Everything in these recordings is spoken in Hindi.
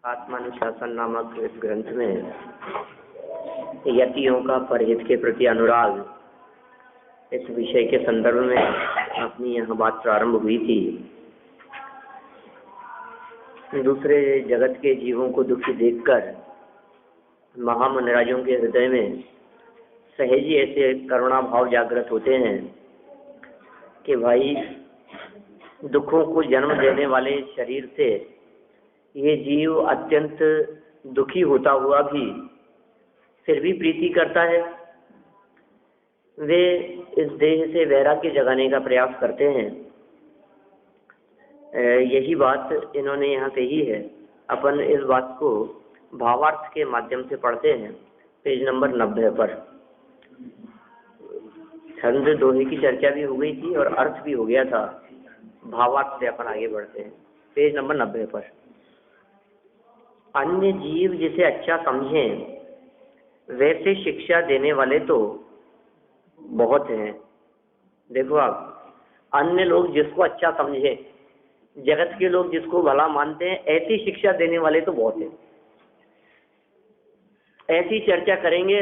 आत्मानुशासन नामक इस ग्रंथ में यतियों का परहित के प्रति अनुराग, इस विषय के संदर्भ में अपनी यहाँ बात प्रारंभ हुई थी। दूसरे जगत के जीवों को दुखी देखकर महामुनिराजों के हृदय में सहज ही ऐसे करुणा भाव जागृत होते हैं कि भाई, दुखों को जन्म देने वाले शरीर से ये जीव अत्यंत दुखी होता हुआ भी फिर भी प्रीति करता है। वे इस देह से वैराग्य जगाने का प्रयास करते हैं। यही बात इन्होंने यहाँ कही है। अपन इस बात को भावार्थ के माध्यम से पढ़ते हैं, पेज नंबर 90 पर। छंद दोहे की चर्चा भी हो गई थी और अर्थ भी हो गया था। भावार्थ से अपन आगे बढ़ते हैं, पेज नंबर 90 पर। अन्य जीव जिसे अच्छा समझें वैसे शिक्षा देने वाले तो बहुत हैं। देखो आप, अन्य लोग जिसको अच्छा समझे, जगत के लोग जिसको भला मानते हैं, ऐसी शिक्षा देने वाले तो बहुत हैं। ऐसी चर्चा करेंगे,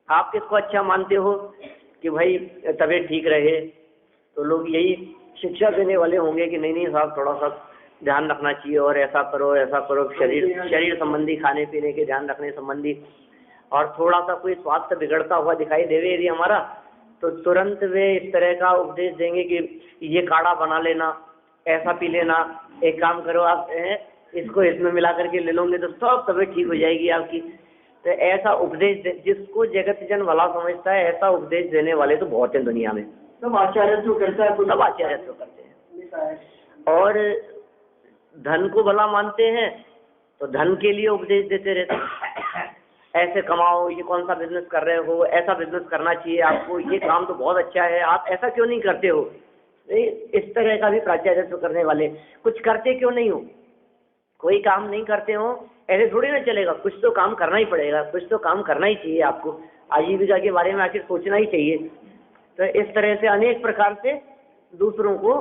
आप किसको अच्छा मानते हो कि भाई तबीयत ठीक रहे, तो लोग यही शिक्षा देने वाले होंगे कि नहीं साहब, थोड़ा सा ध्यान रखना चाहिए और ऐसा करो, शरीर संबंधी, खाने पीने के ध्यान रखने संबंधी। और थोड़ा सा कोई स्वास्थ्य बिगड़ता हुआ दिखाई देवे यदि हमारा, तो तुरंत वे इस तरह का उपदेश देंगे कि ये काढ़ा बना लेना, ऐसा पी लेना, एक काम करो आप इसको इसमें मिला करके ले लोगे तो सब तबीयत ठीक हो जाएगी आपकी। तो ऐसा उपदेश जिसको जगत जन भला समझता है, ऐसा उपदेश देने वाले तो बहुत हैं दुनिया में। सब आचार्यत्व करता है, सब आचार्यत्व करते हैं। और धन को भला मानते हैं तो धन के लिए उपदेश देते रहते हैं। ऐसे कमाओ, ये कौन सा बिजनेस कर रहे हो, ऐसा बिजनेस करना चाहिए आपको, ये काम तो बहुत अच्छा है, आप ऐसा क्यों नहीं करते हो। इस तरह का भी प्राचार्यत्व करने वाले। कुछ करते क्यों नहीं हो, कोई काम नहीं करते हो, ऐसे थोड़ी ना चलेगा, कुछ तो काम करना ही पड़ेगा, कुछ तो काम करना ही चाहिए आपको, आजीविका के बारे में आखिर सोचना ही चाहिए। तो इस तरह से अनेक प्रकार से दूसरों को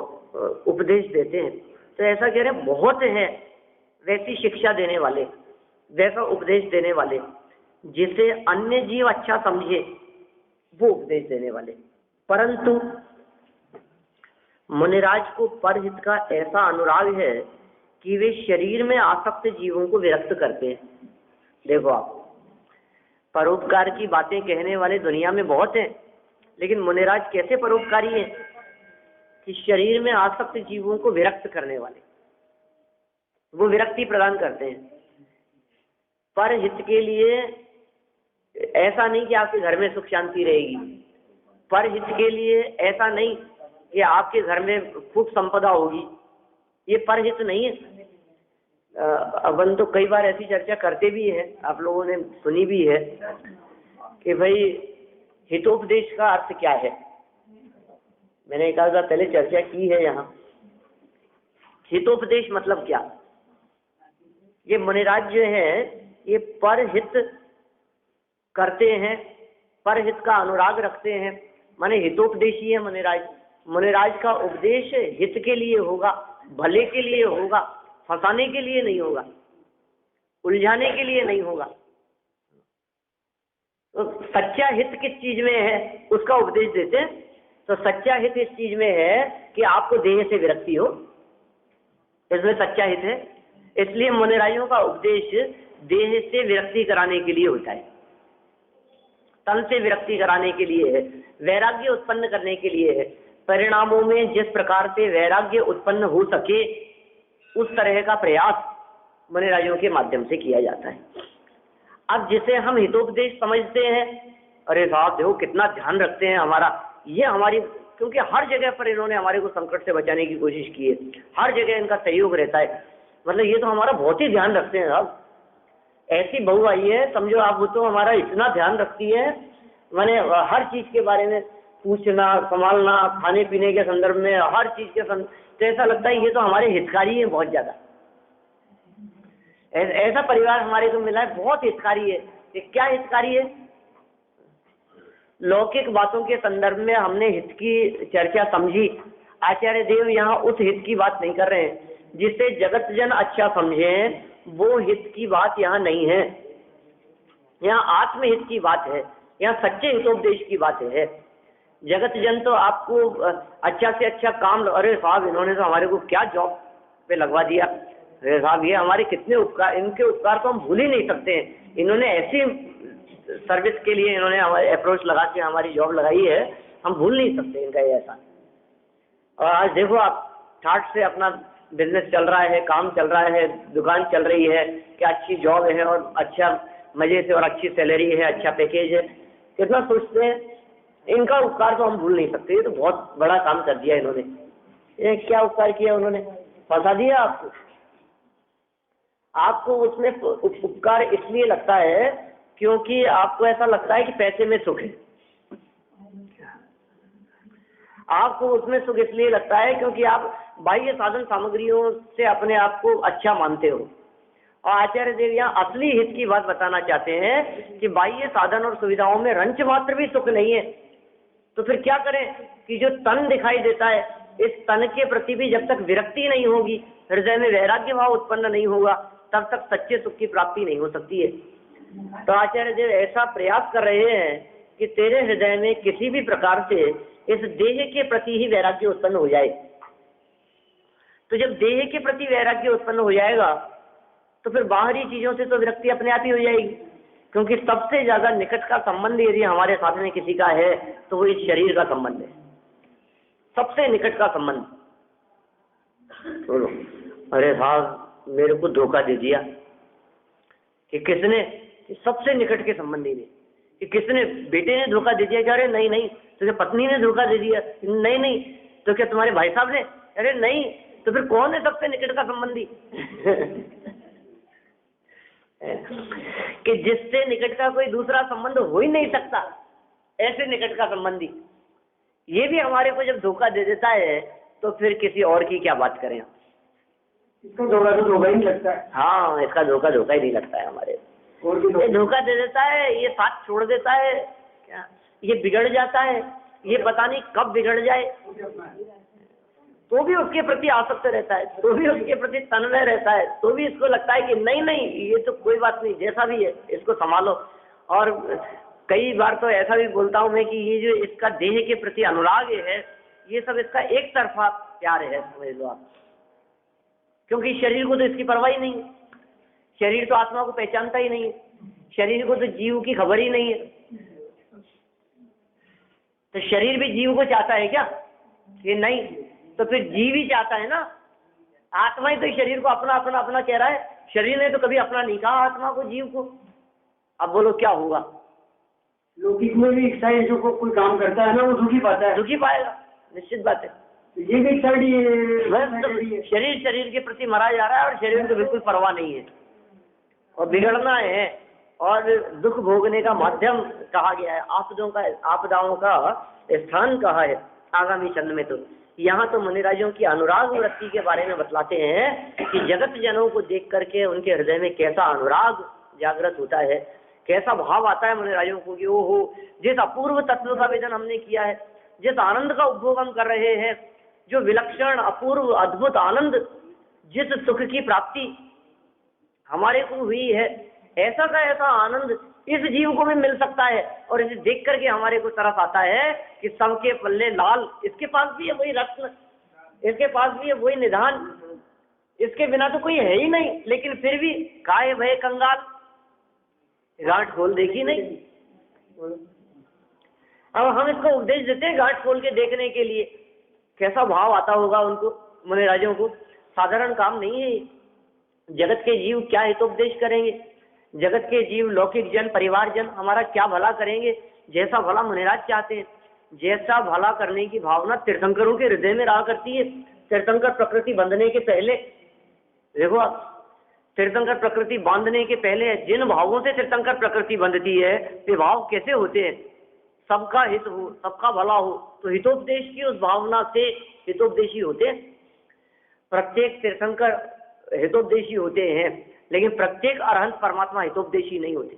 उपदेश देते हैं। तो ऐसा कह रहे हैं बहुत है वैसी शिक्षा देने वाले, वैसा उपदेश देने वाले, जिसे अन्य जीव अच्छा समझे वो उपदेश देने वाले। परंतु मुनिराज को परहित का ऐसा अनुराग है कि वे शरीर में आसक्त जीवों को विरक्त करते हैं। देखो आप, परोपकार की बातें कहने वाले दुनिया में बहुत हैं, लेकिन मुनिराज कैसे परोपकारी हैं कि शरीर में आसक्त जीवों को विरक्त करने वाले, वो विरक्ति प्रदान करते हैं। परहित के लिए ऐसा नहीं कि आपके घर में सुख शांति रहेगी, परहित के लिए ऐसा नहीं कि आपके घर में खूब संपदा होगी, ये परहित नहीं है। अपन तो कई बार ऐसी चर्चा करते भी है, आप लोगों ने सुनी भी है कि भाई हितोपदेश का अर्थ क्या है। मैंने एक आध पहले चर्चा की है यहाँ। हितोपदेश मतलब क्या। ये मुनिराज जो है ये परहित करते हैं, परहित का अनुराग रखते हैं, माने हितोपदेशी है मुनिराज। मुनिराज का उपदेश हित के लिए होगा, भले के लिए होगा, फंसाने के लिए नहीं होगा, उलझाने के लिए नहीं होगा। तो सच्चा हित किस चीज में है उसका उपदेश देते हैं। तो सच्चा हित इस चीज में है कि आपको देह से विरक्ति हो, इसमें सच्चा हित है। इसलिए मुनिराजों का उपदेश देह से विरक्ति कराने के लिए होता है, तन से विरक्ति कराने के लिए है, वैराग्य उत्पन्न करने के लिए है। परिणामों में जिस प्रकार से वैराग्य उत्पन्न हो सके उस तरह का प्रयास मुनिराजों के माध्यम से किया जाता है। अब जिसे हम हितोपदेश समझते हैं, अरे साहब देखो कितना ध्यान रखते हैं हमारा, ये हमारी, क्योंकि हर जगह पर इन्होंने हमारे को संकट से बचाने की कोशिश की है, हर जगह इनका सहयोग रहता है, मतलब ये तो हमारा बहुत ही ध्यान रखते हैं साहब। ऐसी बहू आई है समझो आप, वो तो हमारा इतना ध्यान रखती है, मैंने हर चीज के बारे में पूछना, संभालना, खाने पीने के संदर्भ में हर चीज के तो ऐसा लगता है ये तो हमारे हितकारी हैं बहुत ज्यादा। ऐसा परिवार हमारे को मिला है, बहुत हितकारी है। ये क्या हितकारी है? लौकिक बातों के संदर्भ में हमने हित की चर्चा समझी। आचार्य देव यहाँ उस हित की बात नहीं कर रहे हैं जिससे जगत जन अच्छा समझे, वो हित की बात यहाँ नहीं है। यहाँ आत्महित की बात है, यहाँ सच्चे हितोपदेश की बात है। जगत जन तो आपको अच्छा से अच्छा काम, अरे साहब इन्होंने तो हमारे को क्या जॉब पे लगवा दिया, अरे साहब ये हमारे कितने उपकार, इनके उपकार तो हम भूल ही नहीं सकते हैं। इन्होंने ऐसी सर्विस के लिए इन्होंने हमारे अप्रोच लगा के हमारी जॉब लगाई है, हम भूल नहीं सकते इनका ये ऐसा। और आज देखो आप ठाट से अपना बिजनेस चल रहा है, काम चल रहा है, दुकान चल रही है, क्या अच्छी जॉब है और अच्छा मजे से और अच्छी सैलरी है, अच्छा पैकेज है, कितना सोचते हैं। इनका उपकार तो हम भूल नहीं सकते। ये तो बहुत बड़ा काम कर दिया इन्होंने। ये क्या उपकार किया उन्होंने? फंसा दिया आपको। आपको उसमें उपकार इसलिए लगता है क्योंकि आपको ऐसा लगता है कि पैसे में सुख है। आपको उसमें सुख इसलिए लगता है क्योंकि आप बाह्य साधन सामग्रियों से अपने आप को अच्छा मानते हो। और आचार्य देव यहाँ असली हित की बात बताना चाहते हैं कि बाह्य साधन और सुविधाओं में रंच मात्र भी सुख नहीं है। तो फिर क्या करें कि जो तन दिखाई देता है, इस तन के प्रति भी जब तक विरक्ति नहीं होगी, हृदय में वैराग्य भाव उत्पन्न नहीं होगा, तब तक सच्चे सुख की प्राप्ति नहीं हो सकती है। तो आचार्य देव ऐसा प्रयास कर रहे हैं कि तेरे हृदय में किसी भी प्रकार से इस देह के प्रति ही वैराग्य उत्पन्न हो जाए। तो जब देह के प्रति वैराग्य उत्पन्न हो जाएगा तो फिर बाहरी चीजों से तो विरक्ति अपने आप ही हो जाएगी। क्योंकि सबसे ज्यादा निकट का संबंध यदि हमारे साथ में किसी का है तो वो इस शरीर का संबंध है, सबसे निकट का संबंध। बोलो, अरे साहब मेरे को धोखा दे दिया, कि किसने? सबसे निकट के संबंधी ने। कि किसने? बेटे ने धोखा दे दिया क्या? अरे नहीं नहीं। तो क्या पत्नी ने धोखा दे दिया? नहीं नहीं। तो क्या तुम्हारे भाई साहब ने? अरे नहीं। तो फिर कौन है सबसे निकट का संबंधी? कि जिससे निकट का कोई दूसरा संबंध हो ही नहीं सकता, ऐसे निकट का संबंधी। ये भी हमारे को जब धोखा दे देता है तो फिर किसी और की क्या बात करें? इसका धोखा तो धोखा ही नहीं लगता है। हाँ, इसका धोखा धोखा ही नहीं लगता है हमारे। ये धोखा दे देता है, ये साथ छोड़ देता है, क्या ये बिगड़ जाता है, ये पता नहीं कब बिगड़ जाए, तो भी उसके प्रति आसक्त रहता है, तो भी उसके प्रति तन्मय रहता है, तो भी इसको लगता है कि नहीं नहीं ये तो कोई बात नहीं, जैसा भी है इसको संभालो। और कई बार तो ऐसा भी बोलता हूँ मैं कि ये जो इसका देह के प्रति अनुराग है, ये सब इसका एक तरफा प्यार है, समझ लो आप। क्योंकि शरीर को तो इसकी परवाह ही नहीं है, शरीर तो आत्मा को पहचानता ही नहीं है, शरीर को तो जीव की खबर ही नहीं है। तो शरीर भी जीव को चाहता है क्या? ये नहीं। तो फिर जीव ही चाहता है ना, आत्मा ही तो शरीर को अपना अपना अपना कह रहा है। शरीर ने तो कभी अपना नहीं कहा आत्मा को, जीव को। अब बोलो क्या होगा? लौकिक में भी इच्छा है, जो कोई काम करता है ना वो दुखी पाता है, दुखी पाएगा, निश्चित बात है। ये भी इच्छा शरीर शरीर के प्रति मरा जा रहा है और शरीर को बिल्कुल परवाह नहीं है, और बिगड़ना है और दुख भोगने का माध्यम कहा गया है, आपदाओं का स्थान कहा है आगामी चंद में। तो यहाँ तो मुनिराजों की अनुराग वृत्ति के बारे में बतलाते हैं कि जगत जनों को देख करके उनके हृदय में कैसा अनुराग जागृत होता है, कैसा भाव आता है मुनिराजों को कि ओहो, जिस अपूर्व तत्व का वेदन हमने किया है, जिस आनंद का उपभोग हम कर रहे हैं, जो विलक्षण अपूर्व अद्भुत आनंद, जिस सुख की प्राप्ति हमारे को हुई है, ऐसा का ऐसा आनंद इस जीव को भी मिल सकता है। और इसे देख करके हमारे को तरस आता है कि सबके पल्ले लाल, इसके पास भी है वही रत्न, इसके पास भी है वही निधान, इसके बिना तो कोई है ही नहीं, लेकिन फिर भी काहे भय कंगाल, गांठ खोल देखी नहीं। अब हम इसको उपदेश देते हैं गांठ खोल के देखने के लिए, कैसा भाव आता होगा उनको, मुनिराजों को। साधारण काम नहीं है। जगत के जीव क्या हितोपदेश करेंगे, जगत के जीव लौकिक जन परिवार जन हमारा क्या भला करेंगे, जैसा भला मुनिराज चाहते हैं। जैसा भला करने की भावना तीर्थंकरों के हृदय में रहा करती है। तीर्थंकर प्रकृति बंधने के पहले देखो आप, तीर्थंकर प्रकृति बांधने के पहले जिन भावों से तीर्थंकर प्रकृति बंधती है, वे भाव कैसे होते हैं? सबका हित हो, सबका भला हो, तो हितोपदेश की उस भावना से हितोपदेशी होते हैं। प्रत्येक तीर्थंकर हितोपदेशी होते हैं। लेकिन प्रत्येक अरहंत परमात्मा हितोपदेशी नहीं होते।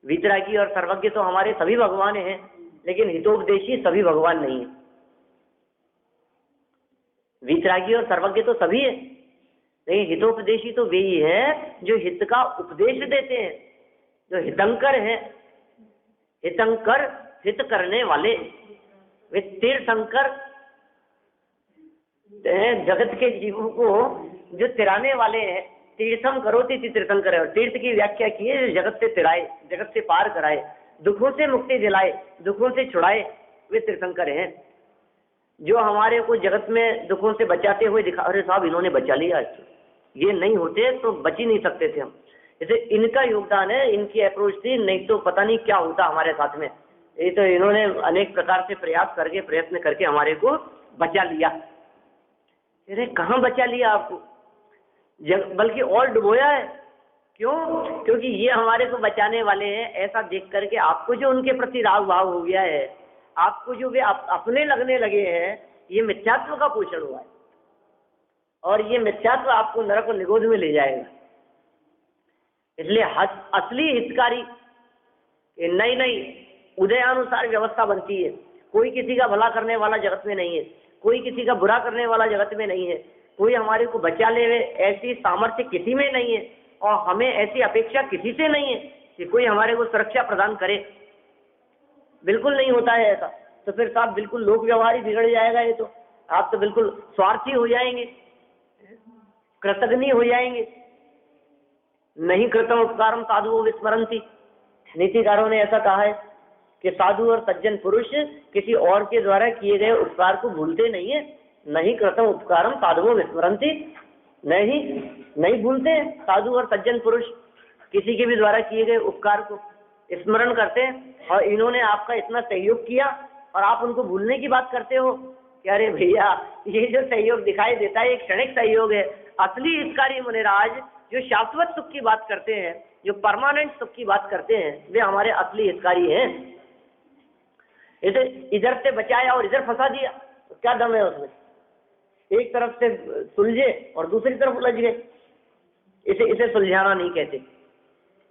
वीतरागी और सर्वज्ञ तो हमारे सभी भगवान हैं, लेकिन हितोपदेशी सभी भगवान नहीं है। वीतरागी और सर्वज्ञ तो सभी है, लेकिन हितोपदेशी तो वे ही है जो हित का उपदेश देते हैं, जो हितंकर है। हितंकर हित करने वाले, वे तीर्थंकर जगत के जीवों को जो तिराने वाले हैं। तीर्थम करोति तीर्थंकर है, और तीर्थ की व्याख्या की है जगत से तिराए, जगत से पार कराए, दुखों से मुक्ति दिलाए, दुखों से छुड़ाए, वे तीर्थंकर हैं। जो हमारे को जगत में दुखों से बचाते हुए दिखा, अरे साहब इन्होंने बचा लिया, ये नहीं होते तो बच ही नहीं सकते थे हम। जैसे इनका योगदान है, इनकी अप्रोच थी, नहीं तो पता नहीं क्या होता हमारे साथ में। ये तो इन्होंने अनेक प्रकार से प्रयास करके, प्रयत्न करके हमारे को बचा लिया। अरे कहाँ बचा लिया आपको, बल्कि और डुबोया है। क्यों? क्योंकि ये हमारे को बचाने वाले हैं, ऐसा देख करके आपको जो उनके प्रति राग भाव हो गया है, आपको जो वे अपने लगने लगे हैं, ये मिथ्यात्व का पोषण हुआ है, और ये मिथ्यात्व आपको नरक और निगोध में ले जाएगा। इसलिए असली हितकारी नहीं उदयानुसार व्यवस्था बनती है। कोई किसी का भला करने वाला जगत में नहीं है, कोई किसी का बुरा करने वाला जगत में नहीं है, कोई हमारे को बचा ले ऐसी सामर्थ्य किसी में नहीं है, और हमें ऐसी अपेक्षा किसी से नहीं है कि कोई हमारे को सुरक्षा प्रदान करे। बिल्कुल नहीं होता है ऐसा। तो फिर साहब बिल्कुल लोक व्यवहार ही बिगड़ जाएगा। ये तो आप तो बिल्कुल स्वार्थी हो जाएंगे, कृतघ्नी हो जाएंगे। नहीं कृतम उपकारम साधु विस्मरंती, नीतिकारों ने ऐसा कहा है कि साधु और सज्जन पुरुष किसी और के द्वारा किए गए उपकार को भूलते नहीं है। नहीं कृतम उपकारम साधु विस्मरंती, नहीं भूलते साधु और सज्जन पुरुष किसी के भी द्वारा किए गए उपकार को स्मरण करते हैं। और इन्होंने आपका इतना सहयोग किया और आप उनको भूलने की बात करते हो कि अरे भैया ये जो सहयोग दिखाई देता है एक क्षणिक सहयोग है। असली हितकारी मुनिराज जो शाश्वत सुख की बात करते हैं, जो परमानेंट सुख की बात करते हैं, वे हमारे असली हितकारी हैं। इधर से बचाया और इधर फंसा दिया, तो क्या दम है उसमें? एक तरफ से सुलझे और दूसरी तरफ उलझ गए। इसे सुलझाना नहीं कहते।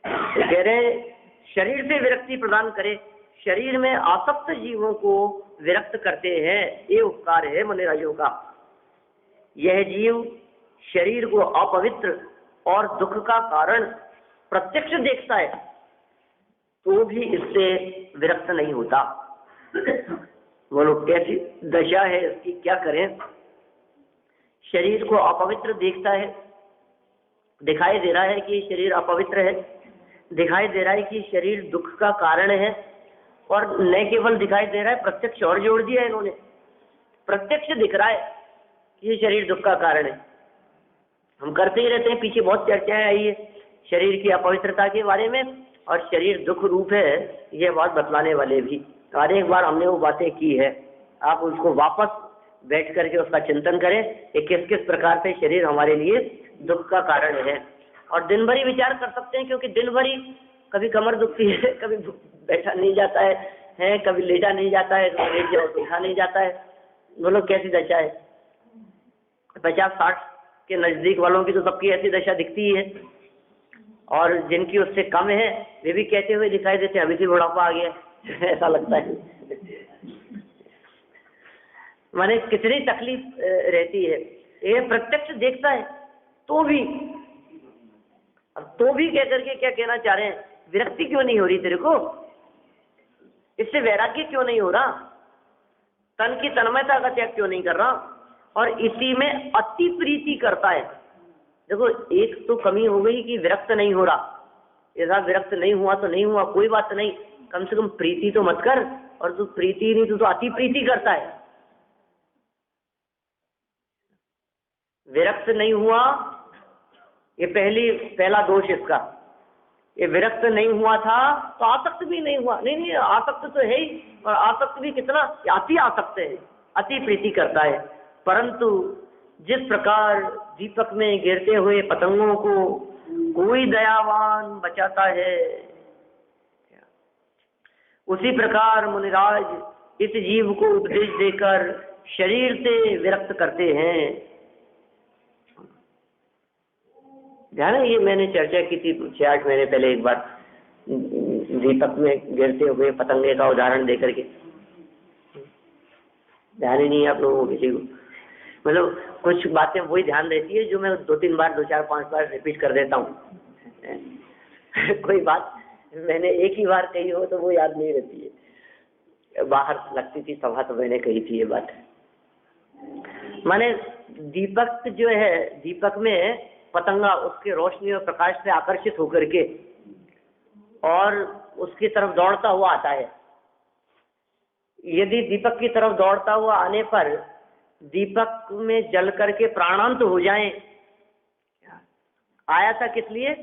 कह रहे शरीर से विरक्ति प्रदान करे, शरीर में आसक्त जीवों को विरक्त करते हैं, ये उपकार है मुनिराजों का। यह जीव शरीर को अपवित्र और दुख का कारण प्रत्यक्ष देखता है तो भी इससे विरक्त नहीं होता। बोलो कैसी दशा है इसकी, क्या करें? शरीर को अपवित्र देखता है, दिखाई दे रहा है कि शरीर अपवित्र है, दिखाई दे रहा है कि शरीर दुख का कारण है, और न केवल दिखाई दे रहा है, प्रत्यक्ष और जोड़ दिया है इन्होंने। प्रत्यक्ष दिख रहा है कि ये शरीर दुख का कारण है। हम करते ही रहते हैं, पीछे बहुत चर्चाएं आई है शरीर की अपवित्रता के बारे में, और शरीर दुख रूप है ये बात बतलाने वाले भी। और एक बार हमने वो बातें की है, आप उसको वापस बैठ करके उसका चिंतन करें कि किस किस प्रकार से शरीर हमारे लिए दुख का कारण है। और दिन भर ही विचार कर सकते हैं, क्योंकि दिन भर ही कभी कमर दुखती है, कभी बैठा नहीं जाता है, कभी लेटा नहीं जाता है, कभी लेट जाओ तो उठा नहीं जाता है। बोलो कैसी दशा है? 50-60 के नजदीक वालों की तो सबकी ऐसी दशा दिखती ही है, और जिनकी उससे कम है वे भी कहते हुए दिखाई देते हैं अभी से बुढ़ापा आ गया ऐसा लगता है। माने कितनी तकलीफ रहती है। ये प्रत्यक्ष देखता है तो भी, अब तो भी कह करके क्या कहना चाह रहे हैं? विरक्ति क्यों नहीं हो रही तेरे को? इससे वैराग्य क्यों नहीं हो रहा? तन की तन्मयता का त्याग क्यों नहीं कर रहा? और इसी में अति प्रीति करता है। देखो एक तो कमी हो गई कि विरक्त नहीं हो रहा। ऐसा विरक्त नहीं हुआ तो नहीं हुआ, कोई बात नहीं, कम से कम प्रीति तो मत कर। और तू प्रीति नहीं, तू तो अति प्रीति करता है। विरक्त नहीं हुआ, ये पहला दोष इसका। ये विरक्त नहीं हुआ था तो आसक्त भी नहीं हुआ। नहीं आसक्त तो है ही, और आसक्त भी कितना, अति आसक्त है, अति प्रीति करता है। परंतु जिस प्रकार दीपक में गिरते हुए पतंगों को कोई दयावान बचाता है, उसी प्रकार मुनिराज इस जीव को उपदेश देकर शरीर से विरक्त करते हैं। ध्यान है, ये मैंने चर्चा की थी 6-8 महीने पहले एक बार, दीपक में गिरते हुए पतंगे का उदाहरण देकर के। ध्यान ही नहीं है आप लोगों को किसी को, मतलब कुछ बातें वही ध्यान रहती है जो मैं 2-3 बार 2-4-5 बार रिपीट कर देता हूँ। कोई बात मैंने एक ही बार कही हो तो वो याद नहीं रहती है। बाहर लगती थी सभा तो मैंने कही थी ये बात। माने दीपक जो है, दीपक में पतंगा उसके रोशनी और प्रकाश से आकर्षित होकर के और उसकी तरफ दौड़ता हुआ आता है। यदि दीपक की तरफ दौड़ता हुआ आने पर दीपक में जल करके प्राणांत हो जाए, आया था किस लिए?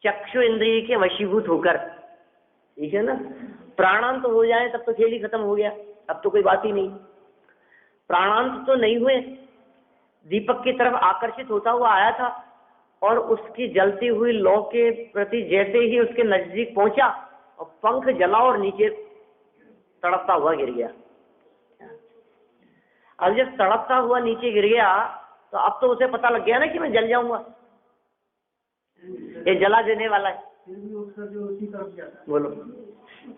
चक्षु इंद्रिय के वशीभूत होकर, ठीक है ना। प्राणांत हो जाए तब तो खेल ही खत्म हो गया, अब तो कोई बात ही नहीं। प्राणांत तो नहीं हुए, दीपक की तरफ आकर्षित होता हुआ आया था और उसकी जलती हुई लौ के प्रति जैसे ही उसके नजदीक पहुंचा और पंख जला और नीचे तड़पता हुआ गिर गया। अब जब तड़पता हुआ नीचे गिर गया तो अब तो उसे पता लग गया ना कि मैं जल जाऊंगा, ये जला देने वाला है। बोलो,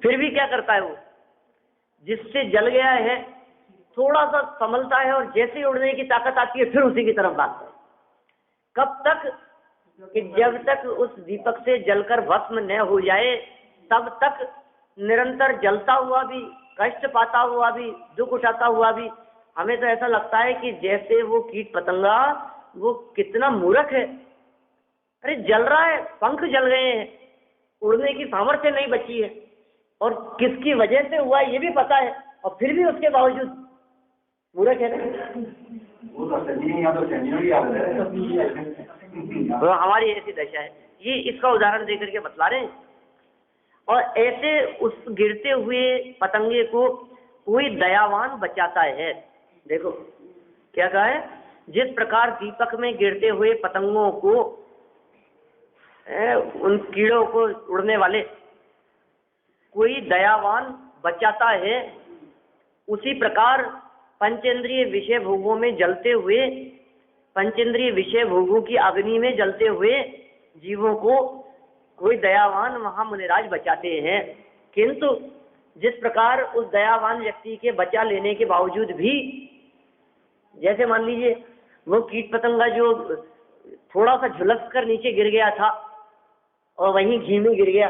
फिर भी क्या करता है वो? जिससे जल गया है थोड़ा सा संभलता है और जैसे ही उड़ने की ताकत आती है फिर उसी की तरफ भागता है। कब तक? कि जब तक उस दीपक से जलकर भस्म न हो जाए तब तक निरंतर जलता हुआ भी, कष्ट पाता हुआ भी, दुख उठाता हुआ भी। हमें तो ऐसा लगता है कि जैसे वो कीट पतंगा वो कितना मूर्ख है। अरे जल रहा है, पंख जल गए हैं, उड़ने की सामर्थ्य नहीं बची है और किसकी वजह से हुआ ये भी पता है और फिर भी उसके बावजूद मूर्ख है ना। वो तो हमारी ऐसी दशा है, ये इसका उदाहरण देकर के बतला रहे हैं। और ऐसे उस गिरते हुए पतंगे को कोई दयावान बचाता है। देखो क्या कहा है, जिस प्रकार दीपक में गिरते हुए पतंगों को, उन कीड़ों को उड़ने वाले कोई दयावान बचाता है, उसी प्रकार पंचेंद्रिय विषय भोगों में जलते हुए, पंचेंद्रिय विषय भोगों की अग्नि में जलते हुए जीवों को कोई दयावान महामुनिराज बचाते हैं। किंतु जिस प्रकार उस दयावान व्यक्ति के बचा लेने के बावजूद भी, जैसे मान लीजिए वो कीट पतंगा जो थोड़ा सा झुलस कर नीचे गिर गया था और वहीं घी में गिर गया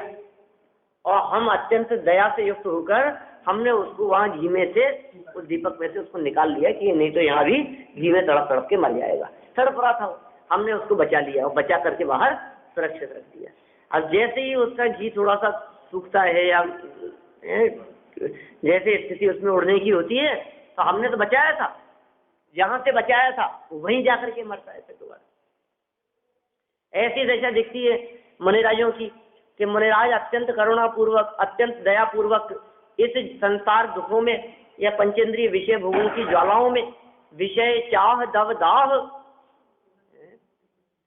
और हम अत्यंत दया से युक्त होकर हमने उसको वहां घी में से, उस दीपक में से उसको निकाल लिया कि नहीं तो यहाँ भी घी में तड़प तड़प के मर जाएगा, तड़प रहा था, हमने उसको बचा लिया और बचा करके बाहर सुरक्षित रख दिया। अब जैसे ही उसका घी थोड़ा सा सूखता है या जैसे स्थिति उसमें उड़ने की होती है तो हमने तो बचाया था, जहां से बचाया था वहीं जाकर के मरता है फिर दोबारा। ऐसी दशा दिखती है मुनिराजों की कि मुनिराज अत्यंत करुणापूर्वक, अत्यंत दयापूर्वक इस संसार दुखों में या पंचेंद्रिय विषय भोगों की ज्वालाओं में, विषय चाह दव दाह,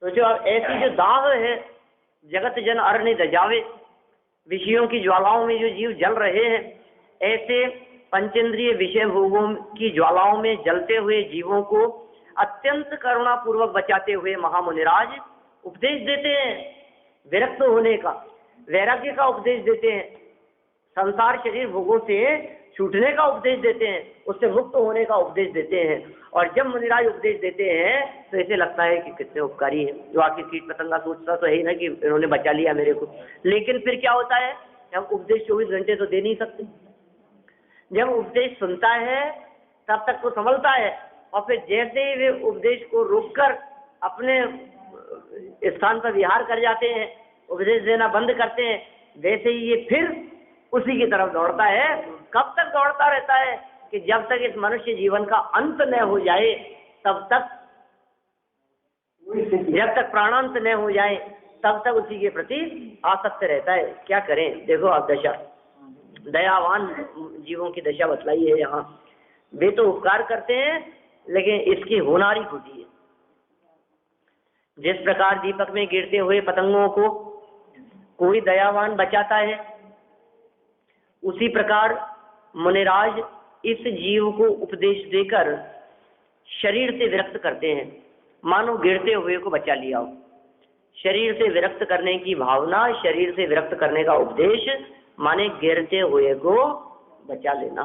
तो जो ऐसी जो दाह है जगत जन अरण्य दजावे, विषयों की ज्वालाओं में जो जीव जल रहे हैं, ऐसे पंचेंद्रिय विषय भोगों की ज्वालाओं में जलते हुए जीवों को अत्यंत करुणापूर्वक बचाते हुए महामुनिराज उपदेश देते हैं विरक्त होने का, वैराग्य का उपदेश देते हैं, संसार शरीर भोगों से छूटने का उपदेश देते हैं, उससे मुक्त होने का उपदेश देते हैं। और जब मुनिराज उपदेश देते हैं तो ऐसे लगता है कि कितने उपकारी हैं, जो आखिर कीट पतंगा सोचता तो है ही ना कि इन्होंने बचा लिया मेरे को। लेकिन फिर क्या होता है, हम उपदेश 24 घंटे तो दे नहीं सकते। जब उपदेश सुनता है तब तक तो संभलता है और फिर जैसे ही वे उपदेश को रोककर अपने स्थान पर विहार कर जाते हैं, उपदेश देना बंद करते हैं, वैसे ही ये फिर उसी की तरफ दौड़ता है। कब तक दौड़ता रहता है कि जब तक इस मनुष्य जीवन का अंत न हो जाए तब तक, जब तक प्राणांत न हो जाए तब तक उसी के प्रति आसक्त रहता है। क्या करें, देखो आप दशा, दयावान जीवों की दशा बतलाई है यहाँ। वे तो उपकार करते हैं लेकिन इसकी होनारी होती है। जिस प्रकार दीपक में गिरते हुए पतंगों को कोई दयावान बचाता है, उसी प्रकार मुनिराज इस जीव को उपदेश देकर शरीर से विरक्त करते हैं, मानो गिरते हुए को बचा लिया हो। शरीर से विरक्त करने की भावना, शरीर से विरक्त करने का उपदेश, माने गिरते हुए को बचा लेना।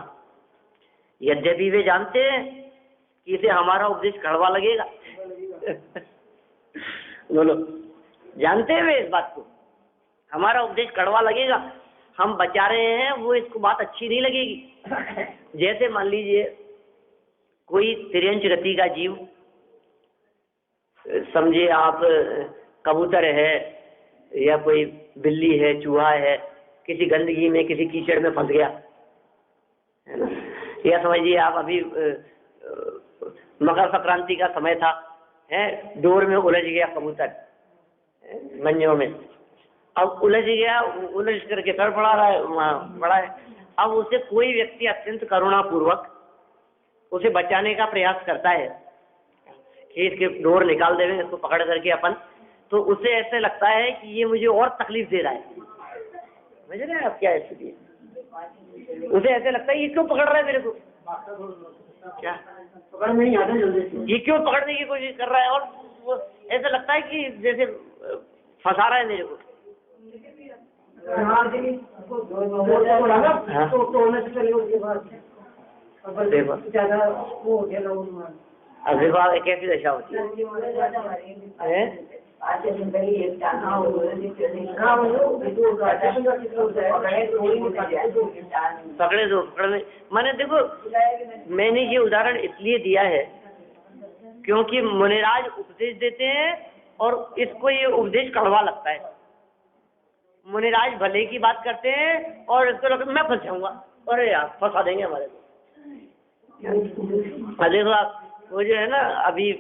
यद्यपि वे जानते हैं कि इसे हमारा उपदेश कड़वा लगेगा। बोलो, जानते हैं वे इस बात को, हमारा उपदेश कड़वा लगेगा, हम बचा रहे हैं, वो इसको बात अच्छी नहीं लगेगी। जैसे मान लीजिए कोई तिर्यंच गति का जीव, समझिए आप कबूतर है या कोई बिल्ली है, चूहा है, किसी गंदगी में, किसी कीचड़ में फंस गया है ना, या समझिए आप अभी मकर संक्रांति का समय था, है, डोर में उलझ गया कबूतर, मंजों में, अब उलझ गया, उलझ करके कर पड़ा रहा है, वहाँ पड़ा है। अब उसे कोई व्यक्ति अत्यंत करुणापूर्वक उसे बचाने का प्रयास करता है कि इसके डोर निकाल देंगे, इसको पकड़ करके अपन, तो उसे ऐसे लगता है कि ये मुझे और तकलीफ दे रहा है। समझ रहे हैं आप क्या स्थिति है? उसे ऐसे लगता है ये क्यों पकड़ रहा है मेरे को, क्या पकड़ में नहीं आता जल्दी, ये क्यों पकड़ने की कोशिश कर रहा है, और वो ऐसा लगता है कि जैसे फंसा रहा है मेरे को। अब देखो आप कैसी दशा होती है, पकड़े दो पकड़े। मैंने देखो, मैंने ये उदाहरण इसलिए दिया है क्योंकि मुनिराज उपदेश देते हैं और इसको ये उपदेश कड़वा लगता है। मुनिराज भले की बात करते हैं और इसको लगता है मैं फंस जाऊंगा, अरे यार फंसा देंगे हमारे को। देखो आप, वो जो है ना, अभी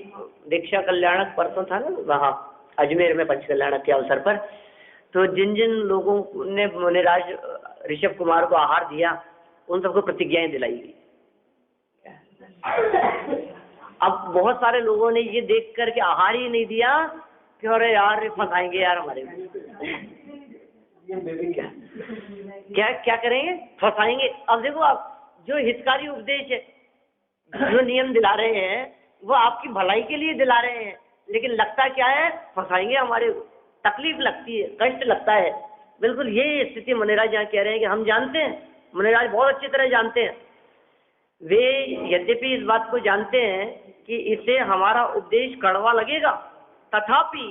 दीक्षा कल्याणक परसों था ना वहाँ अजमेर में पंच कल्याणक के अवसर पर, तो जिन जिन लोगों ने मुनिराज ऋषभ कुमार को आहार दिया उन सबको प्रतिज्ञाएं दिलाई गई। अब बहुत सारे लोगों ने ये देख करके आहार ही नहीं दिया कि अरे यार फंसाएंगे यार हमारे क्या क्या करेंगे, फंसाएंगे। अब देखो आप, जो हितकारी उपदेश है, जो नियम दिला रहे हैं वो आपकी भलाई के लिए दिला रहे हैं, लेकिन लगता क्या है, फंसाएंगे हमारे, तकलीफ लगती है, कष्ट लगता है। बिल्कुल यही स्थिति मुनिराज यहाँ कह रहे हैं कि हम जानते हैं, मुनिराज बहुत अच्छी तरह जानते हैं। वे यद्यपि इस बात को जानते हैं कि इसे हमारा उपदेश कड़वा लगेगा, तथापि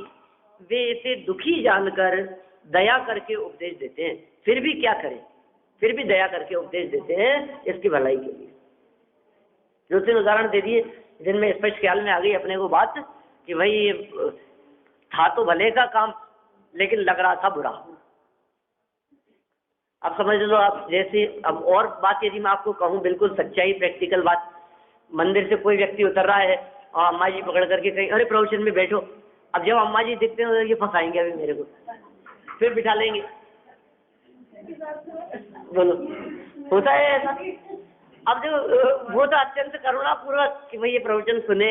वे इसे दुखी जानकर दया करके उपदेश देते हैं। फिर भी क्या करें, फिर भी दया करके उपदेश देते हैं इसकी भलाई के लिए। दो तीन उदाहरण दे दिए जिनमें स्पष्ट ख्याल में आ गई अपने को बात कि भाई ये था तो भले का काम लेकिन लग रहा था बुरा। अब समझ लो आप, जैसे अब और बात यदि मैं आपको कहूँ, बिल्कुल सच्चाई प्रैक्टिकल बात, मंदिर से कोई व्यक्ति उतर रहा है और अम्मा जी पकड़ करके कहीं अरे प्रवचन में बैठो, अब जब अम्मा जी दिखते हैं ये फंसाएंगे अभी मेरे को, फिर बिठा लेंगे। बोलो, होता है ऐसा? अब देखो, वो तो अत्यंत करुणापूर्वक कि भाई ये प्रवचन सुने,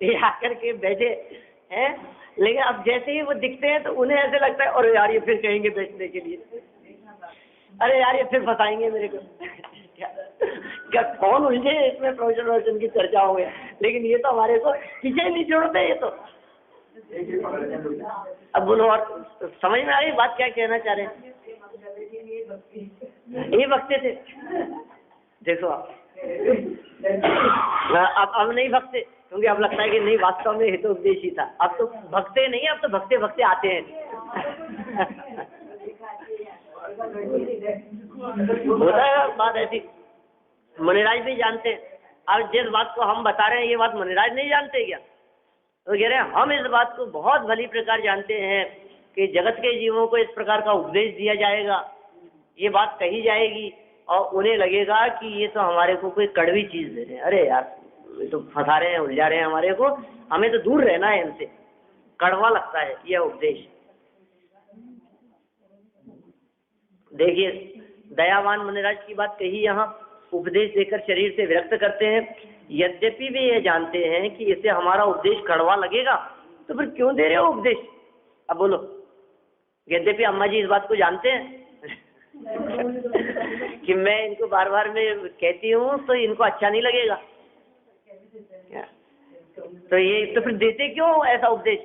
ये आकर के बैठे हैं, लेकिन अब जैसे ही वो दिखते हैं तो उन्हें ऐसे लगता है अरे यार ये फिर कहेंगे बैठने के लिए, अरे यार ये फिर फंसाएंगे मेरे को। क्या कौन उलझे इसमें प्रवचन की चर्चा हो गया, लेकिन ये तो हमारे को पीछे ही नहीं छोड़ते ये तो। अब बोलो, और समझ में आ रही बात क्या कहना चाह रहे हैं? ये भक्ते थे, देखो आप, अब नहीं भक्ते, क्योंकि अब लगता है कि नहीं वास्तव में हितोपदेश ही था। अब तो भक्ते नहीं, अब तो भक्ते भक्ते आते हैं। होता है बात ऐसी, मुनिराज भी जानते हैं। अब जिस बात को हम बता रहे हैं ये बात मुनिराज नहीं जानते क्या? तो कह रहे हैं हम इस बात को बहुत भली प्रकार जानते हैं कि जगत के जीवों को इस प्रकार का उपदेश दिया जाएगा, ये बात कही जाएगी और उन्हें लगेगा कि ये तो हमारे को कोई कड़वी चीज दे रहे हैं, अरे यार ये तो फंसा रहे हैं, उलझा रहे हैं हमारे को, हमें तो दूर रहना है इनसे, कड़वा लगता है यह उपदेश। देखिए, दयावान मुनिराज की बात कही, यहाँ उपदेश देकर शरीर से विरक्त करते हैं। यद्यपि वे ये जानते हैं कि इससे हमारा उपदेश कड़वा लगेगा, तो फिर क्यों दे रहे हो उपदेश? अब बोलो, यद्यपि अम्मा जी इस बात को जानते हैं कि मैं इनको बार बार में कहती हूँ तो इनको अच्छा नहीं लगेगा, तो ये तो फिर देते क्यों ऐसा उपदेश?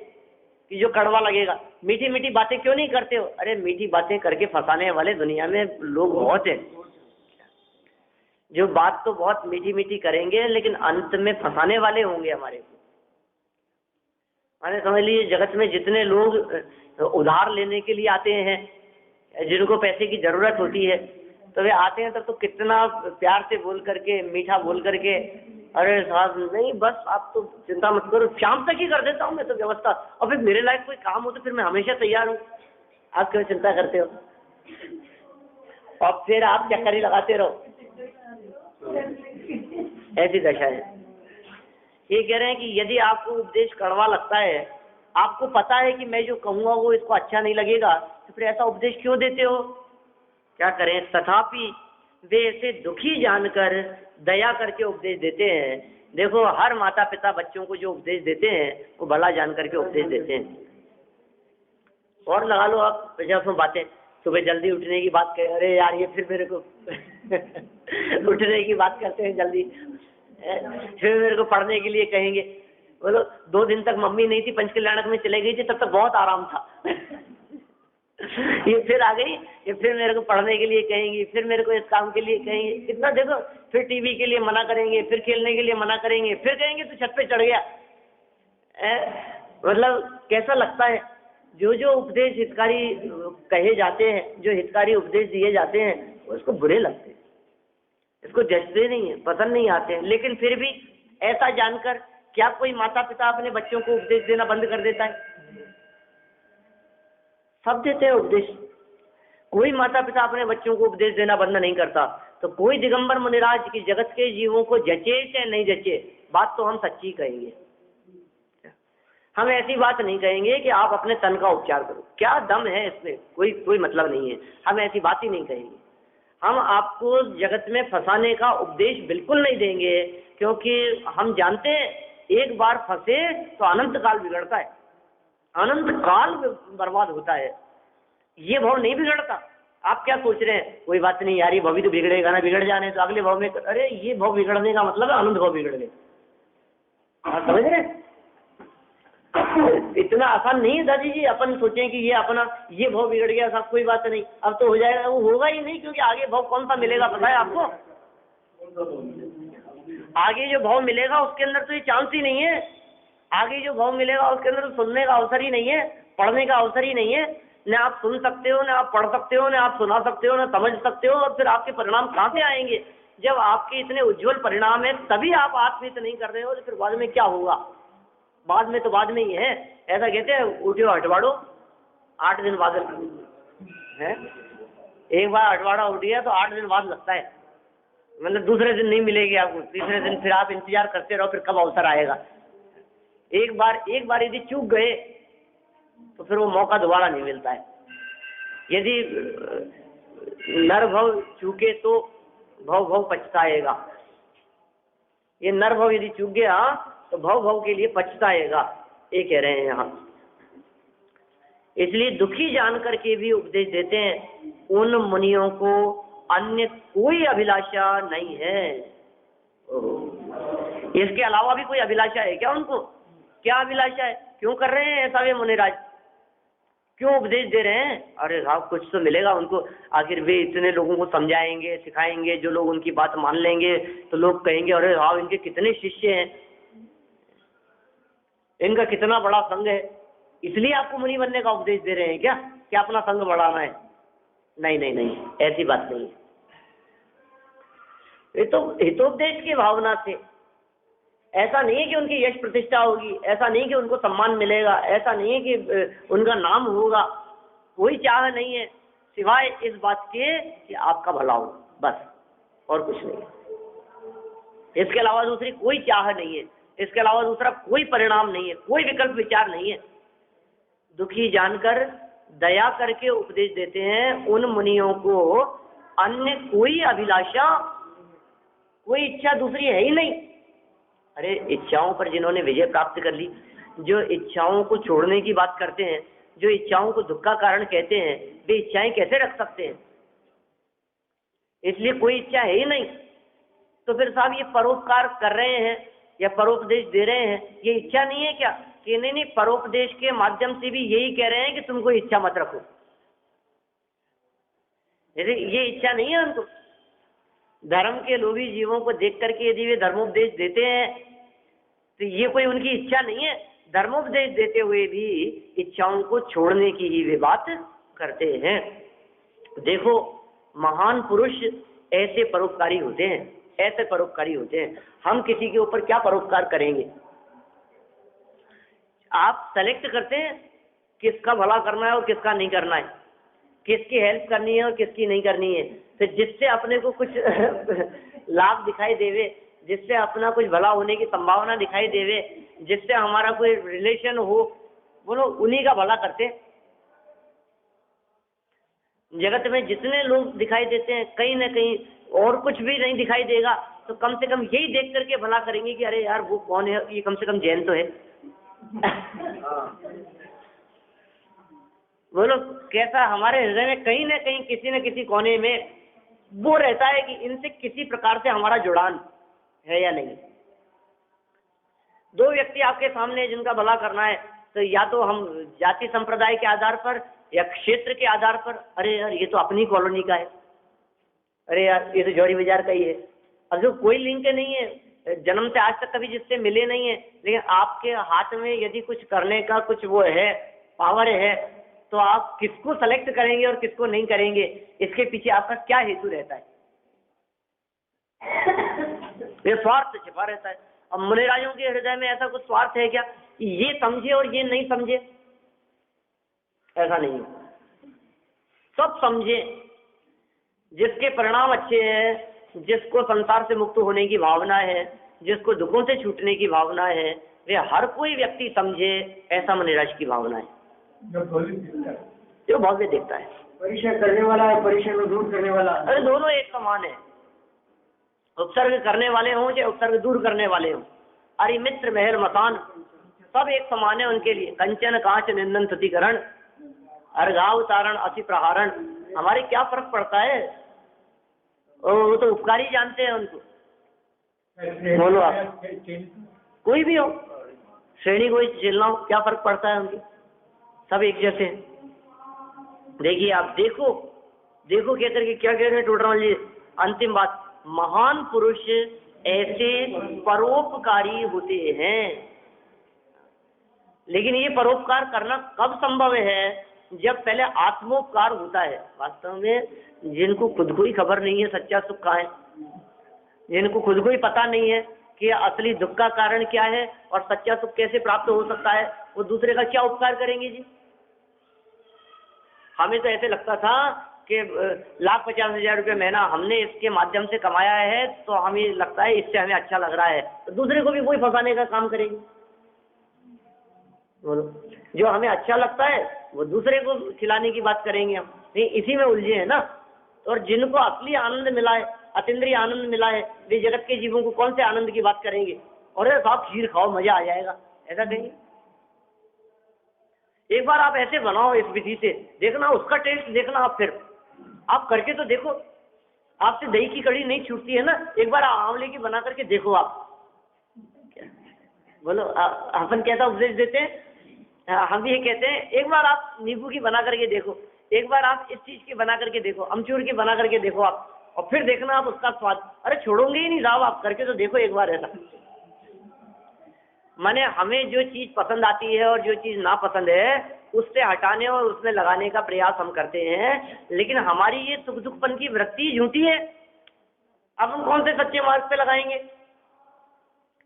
कि जो कड़वा लगेगा। मीठी मीठी बातें क्यों नहीं करते हो? अरे मीठी बातें करके फंसाने वाले दुनिया में लोग बहुत हैं, जो बात तो बहुत मीठी मीठी करेंगे लेकिन अंत में फंसाने वाले होंगे हमारे को। माने समझ लीजिए जगत में जितने लोग उधार लेने के लिए आते हैं, जिनको पैसे की जरूरत होती है, तो वे आते हैं तब तो कितना प्यार से बोल करके, मीठा बोल करके, अरे साहब नहीं बस आप तो चिंता मत करो, शाम तक ही कर देता हूँ मैं तो व्यवस्था, और फिर मेरे लायक कोई काम हो तो फिर मैं हमेशा तैयार हूँ, आप क्यों चिंता करते हो? और फिर आप चक्कर ही लगाते रहो। ऐसी दशा है। ये कह रहे हैं कि यदि आपको उपदेश कड़वा लगता है, आपको पता है कि मैं जो कहूंगा वो इसको अच्छा नहीं लगेगा, तो फिर ऐसा उपदेश क्यों देते हो? क्या करें? तथापि वे ऐसे दुखी जानकर दया करके उपदेश देते हैं। देखो हर माता पिता बच्चों को जो उपदेश देते हैं वो भला जान करके उपदेश देते हैं। और लगा लो आप जब हम बातें सुबह जल्दी उठने की बात करें, अरे यार ये फिर मेरे को उठने की बात करते हैं जल्दी, फिर मेरे को पढ़ने के लिए कहेंगे। बोलो 2 दिन तक मम्मी नहीं थी, पंच कल्याणक में चले गई थी, तब तक बहुत आराम था। ये फिर आ गई, ये फिर मेरे को पढ़ने के लिए कहेंगी, फिर मेरे को इस काम के लिए कहेंगे, कितना देखो, फिर टीवी के लिए मना करेंगे, फिर खेलने के लिए मना करेंगे, फिर कहेंगे तो छत पे चढ़ गया। मतलब कैसा लगता है? जो जो उपदेश हितकारी कहे जाते हैं, जो हितकारी उपदेश दिए जाते हैं, उसको बुरे लगते हैं, इसको जचते नहीं है, पसंद नहीं आते हैं। लेकिन फिर भी ऐसा जानकर क्या कोई माता पिता अपने बच्चों को उपदेश देना बंद कर देता है? सब देते हैं उपदेश। कोई माता पिता अपने बच्चों को उपदेश देना बंद नहीं करता। तो कोई दिगंबर मुनिराज की जगत के जीवों को जचे चाहे नहीं जचे, बात तो हम सच्ची कहेंगे। हम ऐसी बात नहीं कहेंगे कि आप अपने तन का उपचार करो, क्या दम है इसमें, कोई मतलब नहीं है। हम ऐसी बात ही नहीं कहेंगे। हम आपको जगत में फंसाने का उपदेश बिल्कुल नहीं देंगे, क्योंकि हम जानते हैं एक बार फंसे तो अनंत काल बिगड़ता है, अनंत काल बर्बाद होता है। ये भाव नहीं बिगड़ता। आप क्या सोच रहे हैं, कोई बात नहीं यार ये भाव भी तो बिगड़ेगा ना, बिगड़ जाने तो अगले भाव में, अरे ये भाव बिगड़ने का मतलब है अनंत भाव बिगड़ गए। आप समझ रहे हैं? इतना आसान नहीं है दादी जी अपन सोचें कि ये अपना ये भाव बिगड़ गया सब कोई बात नहीं, अब तो हो जाएगा। वो होगा ही नहीं, क्योंकि आगे भाव कौन सा मिलेगा पता है आपको? आगे जो भाव मिलेगा उसके अंदर तो ये चांस ही नहीं है। आगे जो भाव मिलेगा उसके अंदर तो सुनने का अवसर ही नहीं है, पढ़ने का अवसर ही नहीं है। न आप सुन सकते हो, न आप पढ़ सकते हो, न आप सुना सकते हो, न समझ सकते हो। और फिर आपके परिणाम कहाँ से आएंगे? जब आपके इतने उज्जवल परिणाम है तभी आप आत्महित नहीं कर रहे हो, तो फिर बाद में क्या होगा? बाद में तो बाद में ही है। ऐसा कहते हैं उठियो हटवाड़ो 8 दिन बाद है। एक बार हटवाड़ा उठ गया तो 8 दिन बाद लगता है, मतलब दूसरे दिन नहीं मिलेगी आपको, तीसरे दिन फिर आप इंतजार करते रहो फिर कब अवसर आएगा। एक बार यदि चूक गए तो फिर वो मौका दोबारा नहीं मिलता है। यदि नर भव चूके तो भव पछताएगा। ये नर भव यदि चूक गया तो भव के लिए पछताएगा, ये कह रहे हैं यहाँ। इसलिए दुखी जान करके भी उपदेश देते हैं। उन मुनियों को अन्य कोई अभिलाषा नहीं है। इसके अलावा भी कोई अभिलाषा है क्या उनको? क्या अभिलाषा है? क्यों कर रहे हैं ऐसा वे मुनिराज? क्यों उपदेश दे रहे हैं? अरे साहब कुछ तो मिलेगा उनको, आखिर वे इतने लोगों को समझाएंगे सिखाएंगे, जो लोग उनकी बात मान लेंगे तो लोग कहेंगे अरे साहब इनके कितने शिष्य हैं, इनका कितना बड़ा संघ है, इसलिए आपको मुनि बनने का उपदेश दे रहे हैं क्या? क्या अपना संघ बढ़ाना है? नहीं, ऐसी बात नहीं है। ये तो हितोपदेश की भावना से, ऐसा नहीं है कि उनकी यश प्रतिष्ठा होगी, ऐसा नहीं कि उनको सम्मान मिलेगा, ऐसा नहीं है कि उनका नाम होगा। कोई चाह नहीं है सिवाय इस बात के कि आपका भला हो, बस, और कुछ नहीं। इसके अलावा दूसरी कोई चाह नहीं है, इसके अलावा दूसरा कोई परिणाम नहीं है, कोई विकल्प विचार नहीं है। दुखी जानकर दया करके उपदेश देते हैं। उन मुनियों को अन्य कोई अभिलाषा, कोई इच्छा दूसरी है ही नहीं। अरे इच्छाओं पर जिन्होंने विजय प्राप्त कर ली, जो इच्छाओं को छोड़ने की बात करते हैं, जो इच्छाओं को दुख का कारण कहते हैं, वे इच्छाएं कैसे रख सकते हैं? इसलिए कोई इच्छा है ही नहीं। तो फिर साहब ये परोपकार कर रहे हैं या परोपदेश दे रहे हैं, ये इच्छा नहीं है क्या? कि नहीं, परोपदेश के माध्यम से भी यही कह रहे हैं कि तुम कोई इच्छा मत रखो। जैसे ये इच्छा नहीं है उनको। धर्म के लोभी जीवों को देख करके यदि वे धर्मोपदेश देते हैं तो ये कोई उनकी इच्छा नहीं है। धर्मोपदेश देते हुए भी इच्छाओं को छोड़ने की ही वे बात करते हैं। देखो, महान पुरुष ऐसे परोपकारी होते हैं, ऐसे परोपकारी होते हैं। हम किसी के ऊपर क्या परोपकार करेंगे? आप सेलेक्ट करते हैं किसका भला करना है और किसका नहीं करना है, किसकी हेल्प करनी है और किसकी नहीं करनी है। तो जिससे अपने को कुछ लाभ दिखाई देवे, जिससे अपना कुछ भला होने की संभावना दिखाई देवे, जिससे हमारा कोई रिलेशन हो, बोलो उन्हीं का भला करते हैं। जगत में जितने लोग दिखाई देते हैं, कहीं ना कहीं और कुछ भी नहीं दिखाई देगा तो कम से कम यही देख करके भला करेंगे कि अरे यार वो कौन है, ये कम से कम जैन तो है। बोलो कैसा हमारे हृदय में कहीं ना कहीं किसी न किसी कोने में वो रहता है कि इनसे किसी प्रकार से हमारा जुड़ान है या नहीं। दो व्यक्ति आपके सामने जिनका भला करना है तो या तो हम जाति संप्रदाय के आधार पर या क्षेत्र के आधार पर, अरे यार ये तो अपनी कॉलोनी का है, अरे यार ये तो जौहरी बाजार का ही है। अब जो कोई लिंक नहीं है, जन्म से आज तक कभी जिससे मिले नहीं है, लेकिन आपके हाथ में यदि कुछ करने का कुछ वो है, पावर है, तो आप किसको सेलेक्ट करेंगे और किसको नहीं करेंगे, इसके पीछे आपका क्या हेतु रहता है? ये स्वार्थ छिपा रहता है। अब मुनिराजों के हृदय में ऐसा कुछ स्वार्थ है क्या कि ये समझे और ये नहीं समझे? ऐसा नहीं है, सब समझे। जिसके परिणाम अच्छे हैं, जिसको संसार से मुक्त होने की भावना है, जिसको दुखों से छूटने की भावना है, वे हर कोई व्यक्ति समझे, ऐसा मुनिराज की भावना है। जो भव्य देखता है, परिचय करने वाला है, परिचय को दूर करने वाला। अरे दोनों एक समान है। उपसर्ग करने वाले हों चाहे उपसर्ग दूर करने वाले हों, अरे मित्र महल मकान सब एक समान है उनके लिए। कंचन कांच निंदन तुतिकरण, अर्घाव तारण अति प्रहारण, हमारे क्या फर्क पड़ता है? वो तो उपकारी जानते हैं उनको। बोलो आप, कोई भी हो, श्रेणी कोई झेलना हो, क्या फर्क पड़ता है उनके? सब एक जैसे हैं। देखिए आप, देखो देखो कह करके क्या कह रहे हैं टोडरमल जी, अंतिम बात, महान पुरुष ऐसे परोपकारी होते हैं। लेकिन ये परोपकार करना कब संभव है? जब पहले आत्मोपकार होता है। वास्तव में जिनको खुद को ही खबर नहीं है सच्चा सुख कहाँ है, जिनको खुद को ही पता नहीं है कि असली दुख का कारण क्या है और सच्चा सुख कैसे प्राप्त हो सकता है, वो दूसरे का क्या उपकार करेंगे जी? हमें तो ऐसे लगता था कि 1,50,000 रुपये महीना हमने इसके माध्यम से कमाया है तो हमें लगता है इससे हमें अच्छा लग रहा है, तो दूसरे को भी वही फंसाने का काम करेंगे। बोलो, जो हमें अच्छा लगता है वो दूसरे को खिलाने की बात करेंगे हम। नहीं, इसी में उलझे हैं ना। और जिनको असली आनंद मिला है, अतीन्द्रिय आनंद मिला है, वे जगत के जीवों को कौन से आनंद की बात करेंगे? और साहब खीर खाओ मजा आ जाएगा, ऐसा कहेंगे? एक बार आप ऐसे बनाओ इस विधि से, देखना उसका टेस्ट देखना। आप फिर आप करके तो देखो, आपसे दही की कड़ी नहीं छूटती है ना, एक बार आंवले की बना करके देखो आप। बोलो, अपन कैसा उपदेश देते हैं? हम भी ये कहते हैं, एक बार आप नींबू की बना करके देखो, एक बार आप इस चीज की बना करके देखो, अमचूर की बना करके देखो आप, और फिर देखना आप उसका स्वाद। अरे छोड़ोगे ही नहीं साहब, आप करके तो देखो एक बार ऐसा। माने हमें जो चीज पसंद आती है और जो चीज ना पसंद है उससे हटाने और उसमें लगाने का प्रयास हम करते हैं, लेकिन हमारी ये सुख दुखपन की वृत्ति झूठी है। अब हम कौन से सच्चे मार्ग पे लगाएंगे?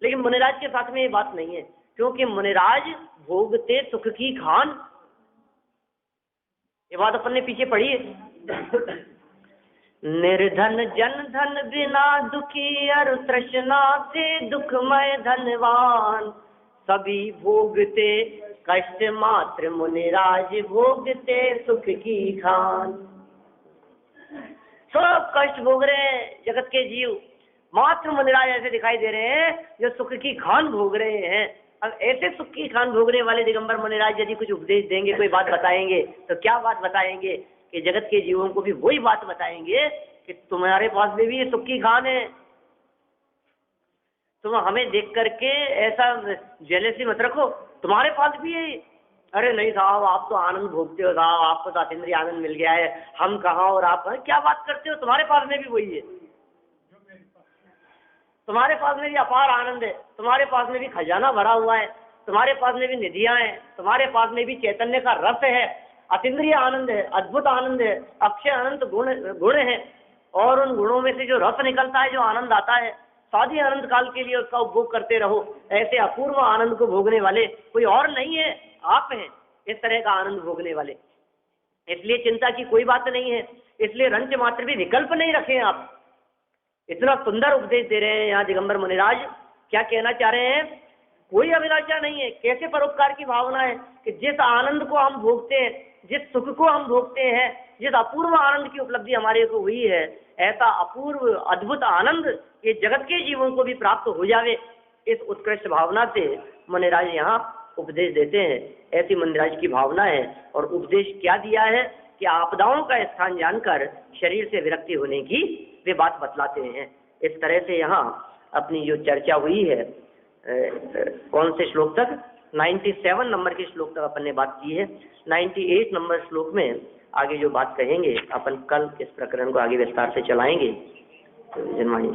लेकिन मुनिराज के साथ में ये बात नहीं है, क्योंकि मुनिराज भोगते सुख की खान। ये बात अपन ने पीछे पढ़ी है। निर्धन जन धन बिना दुखी, और तृष्णा से दुखमय धनवान, सभी भोगते कष्ट मात्र, मुनिराज भोगते सुख की खान। सब कष्ट भोग रहे हैं जगत के जीव, मात्र मुनिराज ऐसे दिखाई दे रहे हैं जो सुख की खान भोग रहे हैं। अब ऐसे सुख की खान भोगने वाले दिगंबर मुनिराज यदि कुछ उपदेश देंगे, कोई बात बताएंगे, तो क्या बात बताएंगे? कि जगत के जीवों को भी वही बात बताएंगे कि तुम्हारे पास में भी ये सुख की खान है। तुम हमें देख करके ऐसा जेलसी मत रखो, तुम्हारे पास भी है। अरे नहीं साहब, आप तो आनंद भोगते हो साहब, आपको तो अतीन्द्रिय आनंद मिल गया है, हम कहाँ और आप कहाँ, क्या बात करते हो, तुम्हारे पास में भी वही है, तुम्हारे पास में भी अपार आनंद है, तुम्हारे पास में भी खजाना भरा हुआ है, तुम्हारे पास में भी निधियां हैं, तुम्हारे पास में भी चैतन्य का रस है, अतीन्द्रिय आनंद है, अद्भुत आनंद है, अक्षय अनंत गुण है, और उन गुणों में से जो रस निकलता है, जो आनंद आता है, साधी अनंत काल के लिए उसका उपभोग करते रहो। ऐसे अपूर्व आनंद को भोगने वाले कोई और नहीं है, आप हैं इस तरह का आनंद भोगने वाले। इसलिए चिंता की कोई बात नहीं है, इसलिए रंच मात्र भी विकल्प नहीं रखे आप। इतना सुंदर उपदेश दे रहे हैं यहाँ दिगंबर मुनिराज। क्या कहना चाह रहे हैं? कोई अभिलाषा नहीं है। कैसे परोपकार की भावना है कि जिस आनंद को हम भोगते हैं, जिस सुख को हम भोगते हैं, जिस अपूर्व आनंद की उपलब्धि हमारे को हुई है, ऐसा अपूर्व अद्भुत आनंद ये जगत के जीवों को भी प्राप्त हो जावे, इस उत्कृष्ट भावना से मुनिराज यहाँ उपदेश देते हैं। ऐसी मुनिराज की भावना है। और उपदेश क्या दिया है कि आपदाओं का स्थान जानकर शरीर से विरक्ति होने की वे बात बतलाते हैं। इस तरह से यहाँ अपनी जो चर्चा हुई है, कौन से श्लोक तक, 97 नंबर के श्लोक तक अपन ने बात की है। 98 नंबर श्लोक में आगे जो बात कहेंगे अपन कल इस प्रकरण को आगे विस्तार से चलाएंगे। जन्मानी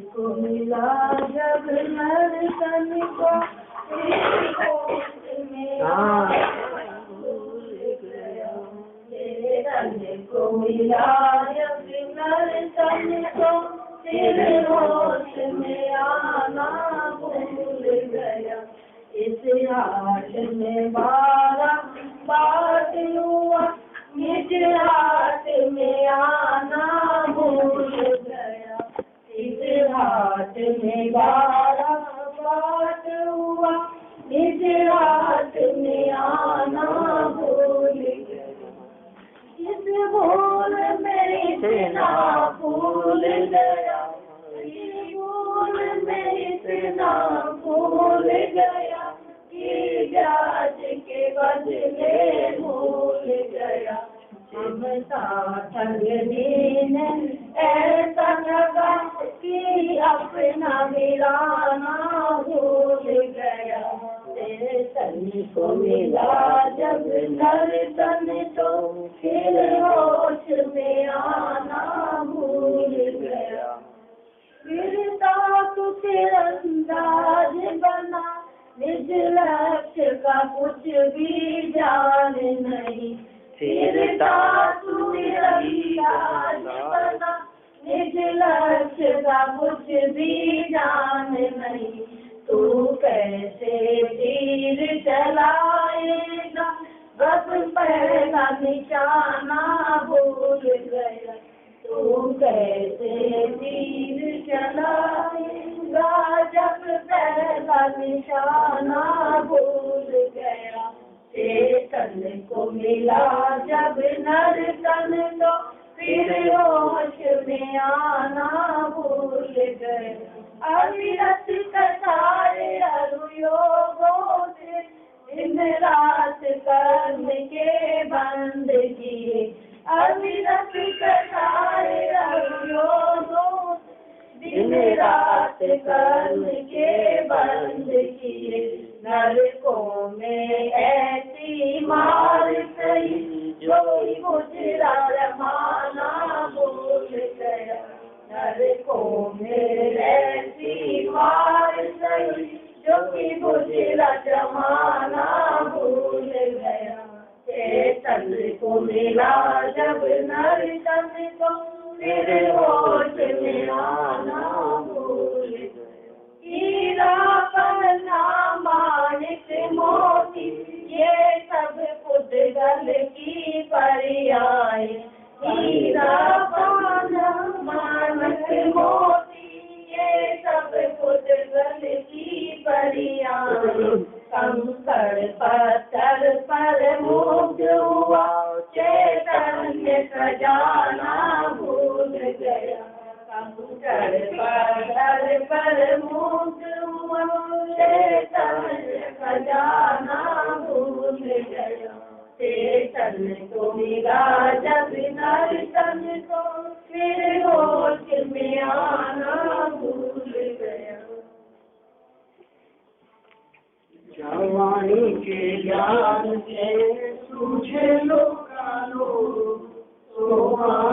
को मिला जब नर तन को को मिला जब नर तन को तेरे होश में आना भूल गया। इस हाथ में 12 बात हुआ, निज हाथ में आना भूल गया। इस हाथ में 12 बात हुआ, निज हाथ में आना भूल गया। इस भूल में इतना भूल गया, इस भूल में इतना भूल गया कि ब्याज के बदले भूल गया। ममता ठगनी ऐसा लगा कि अपना मिलाना भूल गया। तेरे तन को मिला जब नर तन तो फिर होश में आना भूल गया। फिरता तू तिरंदाज बना, निज लक्ष्य का कुछ भी जान नहीं। फिरता तू तिरंदाज बना, निज लक्ष्य का कुछ भी जान नहीं। तू कैसे तीर चलाएगा, बस पहला निशाना भूल गया। तू कैसे तीर चलाएगा, जब पहला निशाना भूल गया। चेतन को मिला जब नर तन तो फिर होश में आना भूल गए। अविरत कसारे अनुयोगों से दिन रात कर्म के बंद किए। अविरत कसारे अनुयोगों से दिन रात कर्म के बंद किए। नरकों में ऐसी मार सही, जो गुजरा जमाना भूल गया। नरकों में ऐसी मार सही, जो कि गुजरा जमाना भूल गया। चेतन को मिला जब नर तन को फिर होश में आना भूल गया। हीरा पन्ना माणिक मोती, ये सब पुद्गल की परियाए। हीरा पन्ना माणिक मोती, ये सब पुद्गल की परियाए। कंकड़ पत्थर पर मुग्ध हुआ, चैतन्य खजाना भूल गया। कंकड़ पत्थर पर मुग्ध हुआ, चैतन्य खजाना भूल गया। चेतन को मिला जब नर तन को फिर होश में आना भूल गया।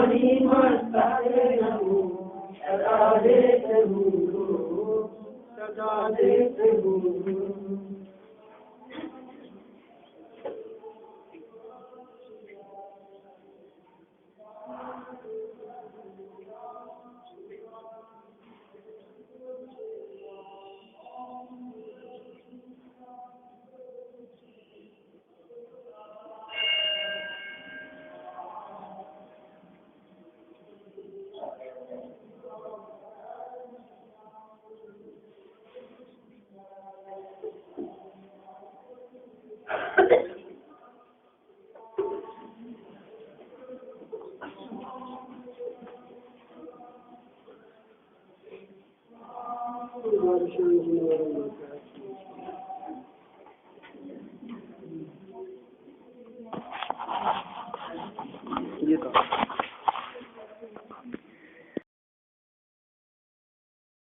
हरि मस्ताय नमो सदा देते गुरु सदा देते गुरु। ये तो